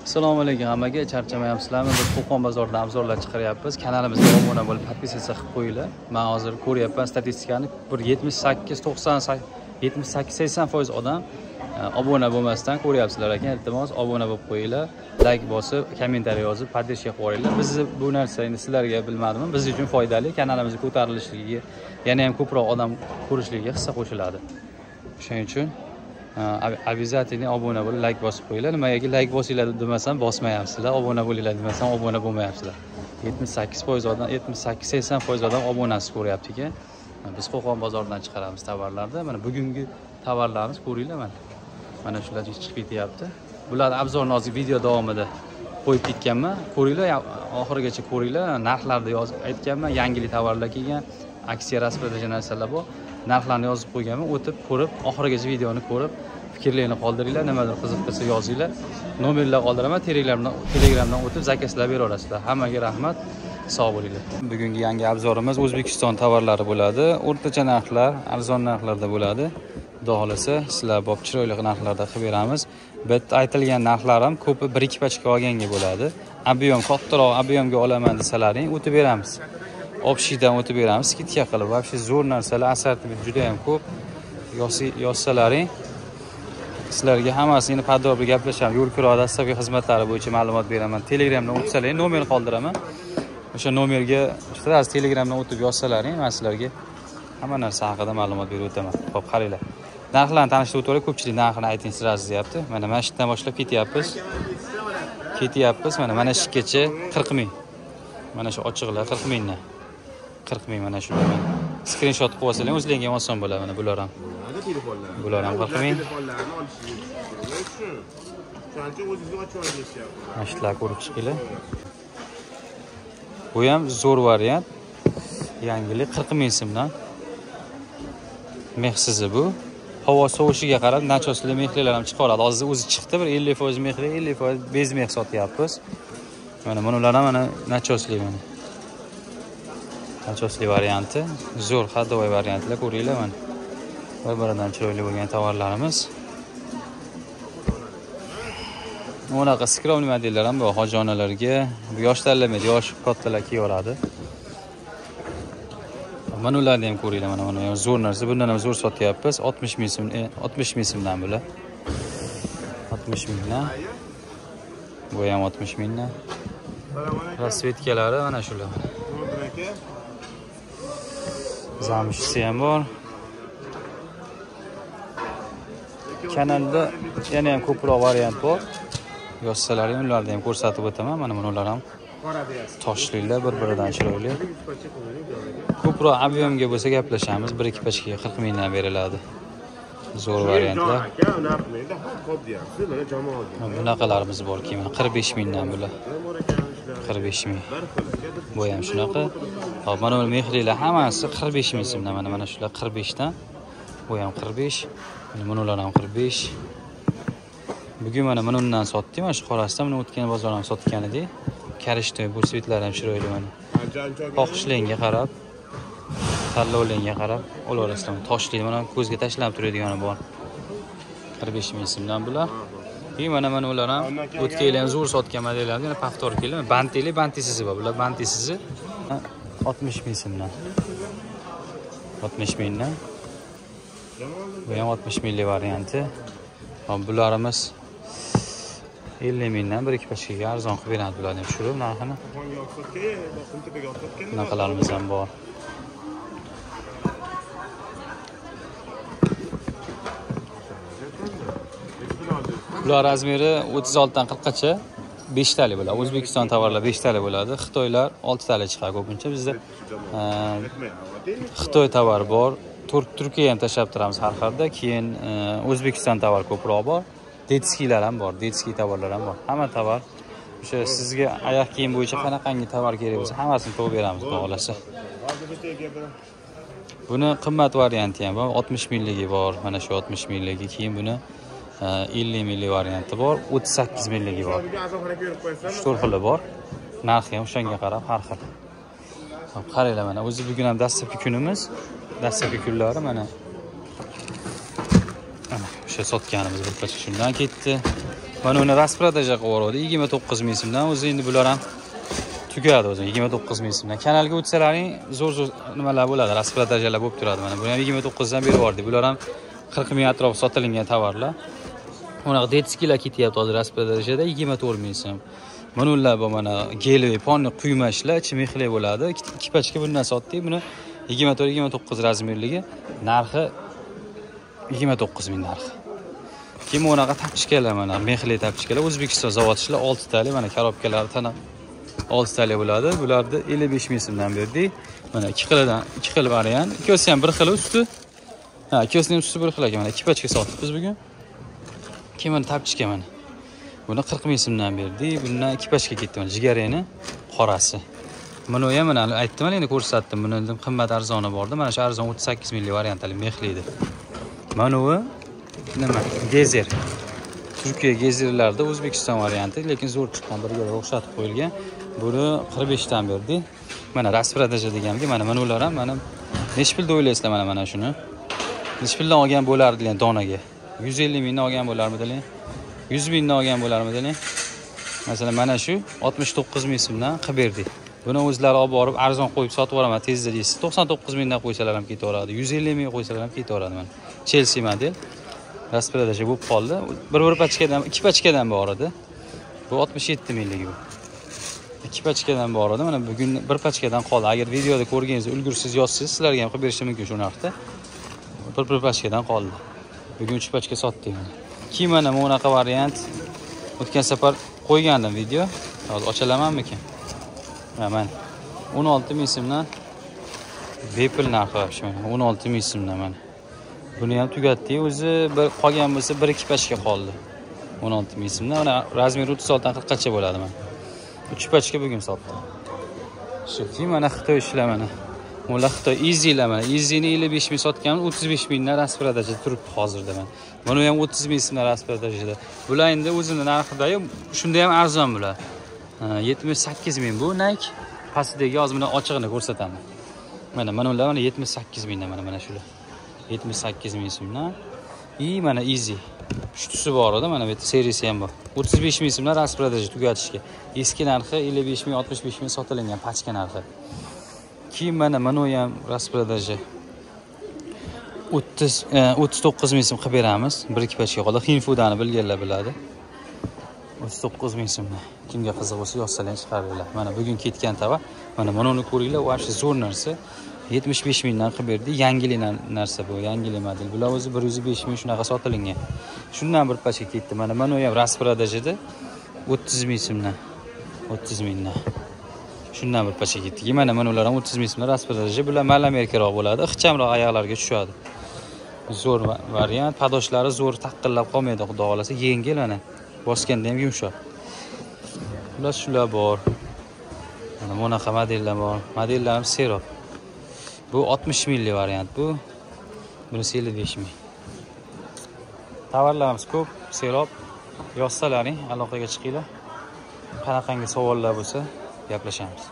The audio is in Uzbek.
Assalomu alaykum hammaga, charchamayapsizlarmi? Biz Qo'qon bozoridan obzorlar chiqaryapmiz. Kanalimizga obuna bo'lib, podpisatsiya qilib qo'yinglar. Men hozir ko'ryapman statistikani, bir 78-80% odam obuna bo'lmasdan ko'ryapsizlar ekan. Iltimos obuna bo'lib qo'yinglar, like bosib, kommentariy yozib, podpishka qilib qo'yinglar. Biz bu narsa endi sizlarga bilmadimmi, biz uchun foydali, kanalimiz ko'tarilishiga, yana ham ko'proq odam ko'rishligiga hissa qo'shiladi. Shuning uchun обязательно obuna bo'lib, like bosib qo'yinglar. Nimaga like bosinglar demasam bosmayapsizlar, obuna bo'linglar demasam obuna bo'lmayapsizlar. 78% odam, 78-80% odam obunasiz ko'ryapti ekan. Biz Qo'qon bozoridan chiqaramiz tovarlarni. Mana bugungi tovarlarimiz ko'ringlar mana. Mana shular chiqib ketyapti. Bularni obzorni hozir video davomida qo'yib ketganman. Ko'ringlar, oxirigacha ko'ringlar. Narxlarni yozib aytganman, yangilik tovarlar kelgan, aksiya rasmida narsalar bor. Narxlarni yozib qo'yganman, o'tib ko'rib, oxirigacha videoni ko'rib, fikrlarni qoldiringlar, nimadir qiziqtirsa yozinglar. Nomerlar qoldiraman, Telegramdan o'tib zakazlab beraverasizlar. Hammaga rahmat, sog' bo'linglar. Bugungi yangi obzorimiz O'zbekiston tovarlari bo'ladi. O'rtacha narxlar, arzon narxlarda bo'ladi. Xudo xolasa, sizlar bo'p chiroyli narxlarda qilib beramiz. Bitta aytilgan narxlar ham ko'pi 1-2 pachka olganga bo'ladi. Ob'yom kattaroq ob'yomga olaman desalaring, o'tib beramiz. Общийdan o'tib beramiz, skidka qilib. Вообще zo'r narsalar, assortiment juda ham ko'p. Yozsalaring, sizlarga hammasini podrobli gaplashamiz. Yo'l kira dastaviy xizmatlari bo'yicha ma'lumot beraman. Telegramdan o'tsalaring, nomer qoldiraman. O'sha nomerga sразу Telegramdan o'tib yozsalaring, men sizlarga hamma narsa haqida ma'lumot berib o'taman. Xo'p, qaranglar. Narxlarni tanishtirib o'taylik, ko'pchilik narxini ayting sразу deyapti. Mana mana shundan boshlab ketyapmiz. Mana shungacha 40 ming. Mana shu ochiqlar 40 mingdan. 40 ming mana shular. Screenshot qilib olsalaring, o'zlaringizga ham oson bo'ladi. Mana bular ham. Bular ham 40 ming. Mana shular ko'rib chiqinglar. Bu ham zo'r variant. Yangilik 40 ming so'mdan. Mehsizi bu. Havo sovishiga qarab nachosli mehlar ham chiqaradi. Hozir o'zi chiqdi, bir 50% mehli, 50% bez meh sotyapmiz. Mana bular ham mana nachosli mana. Nachosli varianti, zo'r xadovoy variantlar ko'ringlar mana. Bir-biridan chiroyli bo'lgan tovarlarimiz. Unaqa skrovniy modellar ham bor, hojonalarga, yosh tanlamaydi, yosh kattalar kiyaveradi. Mana ularni ham ko'ringlar, mana zo'r narsa, bundan ham zo'r sotyapmiz. 60 ming so'm, 60 ming so'mdan bular. 60 mingdan. Bu ham 60 mingdan. Rasvetkalari mana shular. Zamishsi ham bor. Kanalda yana ham ko'proq variant bor. Yozsalaring, ularni ham ko'rsatib o'taman. Mana bular ham toshlilar, bir-biridan chiroyli. Ko'proq ob'yomga bo'lsa gaplashamiz. 1-2 pachkaga 40 mingdan beriladi. Zo'r variantlar. Bunaqalarimiz bor keyin 45 mingdan bular. 45 ming. Bu ham shunaqa. Hop, mana bu mehlilar hammasi 45 ming so'mdan. Mana shular 45 dan. Bu ham 45. Bular ham 45. Bugun mana bundan sotdim, mana shu qorasidan buni o'tgan bozordan sotgan edik. Karishtoy bu svetlar ham chiroyli mana. Xohishlarga qarab, tanlovlarga qarab olaverasizlar. Toshli mana ko'zga tashlanib turadigan bor. 45 ming so'mdan bular. Mana ular ham o'tgan yil ham zo'r sotgan modellarni yana paftor keldi. Bantisiz bor. Bular bantisiz 60 ming so'mdan. 60 mingdan. Bu ham 60 minglik varianti. Hop, bularimiz 50 mingdan 1-2 pachkaga arzon qilib beradi bularni ham tushirib narxini. Bunaqalarimiz ham bor. Bular razmeri 36 dan 40 gacha 5 talik bo'ladi. O'zbekiston tovarlar 5 talik bo'ladi. Xitoylar 6 talik chiqadi ko'pincha. Bizda Xitoy tovar bor. Turkiya ham tashab turamiz har xilda. Keyin O'zbekiston tovar ko'proq bor. Detskilar ham bor, detskiy tovarlar ham bor. Hamma tovar o'sha sizga oyoq kiyim bo'yicha qanaqangi tovar kerak bo'lsa, hammasini topib beramiz, xudo xolasa. Buni qimmat varianti ham bor, 60 mingligi bor. Mana shu 60 mingligi, keyin buni 50 minglik varianti bor, 38 mingligi bor. 4 xili bor. Narxi ham o'shanga qarab har xil. Hop, qaranglar mana, o'zi bugun ham dastlabki kunimiz. Dastlabki kunlari mana o'sha sotganimiz bir qancha shundan ketdi. Mana uni rasprodaja qilib yubordi 29 ming so'mdan. O'zi endi bular ham tugadi o'zi 29 ming so'mdan. Kanalga o'tsalaring zo'r nimalar bo'ladi, rasprodajalar bo'lib turadi. Mana bu ham 29 dan berib yubordik. Bular ham 40 ming atrof sotilgan tovarlar. Unaqa detskilar ketyapti hozir rasprodajada 24 ming so'm. Mana ular bu mana geli, ponni quyma ishlar, ichi mexli bo'ladi. Ikki pachka bundan sotdik. Buni 24-29 razmerligi, narxi 29 ming narxi. Keyin unaqa tapchikalar mana mexli tapchikalar O'zbekiston zavodchilar 6 tali mana korobkalari tana 6 tali bo'ladi. Bularni 55 ming so'mdan berdik. Mana 2 xil variant. Ikkosi ham bir xil usti. Ha, ikkosining usti bir xil ekan. Mana 2 pachka sotdik biz bugun. Keyin mana tapchika mana. Buni 40 ming so'mdan berdik. Bundan 2 pachka ketdi mana jigareni qorasi. Mana ham mana aytdim endi ko'rsatdim. Buni qimmat arzoni bordi. Mana shu arzon 38 minglik variantali mexli edi. Mana bu nima? Gezer. Turkiya gezerlarida O'zbekiston varianti, lekin zo'r chiqqan, birga o'xshatib qo'yilgan. Buni 45 dan berdik. Mana rasprodaja deganki, mana ular ham mana necha pulda o'ylaysizlar mana shuni? Necha puldan olgan bo'lardilar donaga? 150 mingdan olgan bo'larmidilar? 100 mingdan olgan bo'larmidilar? Masalan, mana shu 69 ming so'mdan qilib berdik. Buni o'zlari olib borib arzon qo'yib sotib yuboraman tezda deysiz. 99 mingdan qo'ysalar ham ketaveradi. 150 ming qo'ysalar ham ketaveradi mana. Chelsea model. Rasprodaja bo'lib qoldi. Bir pachkadan, 2 pachkadan bor edi. Bu 67 mingligi bu. 2 pachkadan bor edi. Mana bugun bir pachkadan qoldi. Agar videoda ko'rganingizda ulgursiz yozsangiz, sizlarga ham qilib berishim mumkin shu narxda. Bir pachkadan qoldi. Bugun 3 pachka sotdik. Keyin mana bunaqa variant. O'tgan safar qo'ygandim video. Hozir ochalamanmikin? Mana 16 ming so'mdan bepul narxi mana 16 ming so'mdan mana. Buni ham tugatdik. O'zi bir qolgan bo'lsa 1-2 pachka qoldi. 16 ming so'mdan. Mana razmer 36 dan 40 gacha bo'ladi mana. 3 pachka bugun sotdim. Shu keyin mana Xitoy ishlar mana. Ular Xitoy Easy'lar mana. Easy'ni 55 ming sotganmiz, 35 mingdan rasprodaja turibdi hozirda mana. Buni ham 30 ming so'mdan rasprodajada. Bular endi o'zini narxida, shunda ham arzon bular. 78 ming bu Nike. Pastidagi hozir buni ochig'ini ko'rsataman. Mana ular mana 78 mingdan mana shular. 78 ming so'mdan. Mana Easy. Shutusi bor edi, mana bu yerda seriyasi ham bor. 35 ming so'mdan rasprodaja tugatishga. Eski narxi 55 ming, 65 ming sotilgan pachka narxi. Keyin mana ham rasprodaja 39 ming so'm qilib beramiz. 1-2 pachka qoldi. Xinfudani bilganlar biladi. 39 ming so'mdan. Kimga qiziq bo'lsa yozsalar chiqaringlar. Mana bugun ketgan tovar. Mana uni ko'ringlar, u ashi zo'r narsa. 75 mingdan qilib berdi. Yangilik narsa bu, yangilik model. Bular o'zi 105 ming shunaqa sotilgan. Shundan bir pachka ketdi. Mana ham rasprodajada 30 ming so'mdan. 30 mingdan. Shundan bir pachka ketdi. Mana ular ham 30 ming so'mdan rasprodaja. Bular malamerkaroq bo'ladi, ixchamroq oyoqlarga tushadi. Zo'r variant, padoshlari zo'r taqqillab qolmaydi, xudo xolasa, yengil mana. Bosganda ham yumshoq. Bular shular bor. Mana bunaqa modellar bor. Modellar ham serob. Bu 60 minglik variant bu. Bunisi 55 ming. Tovarlarimiz ko'p, serob. Yozsalaring, aloqaga chiqinglar. Qanaqangi savollar bo'lsa, gaplashamiz.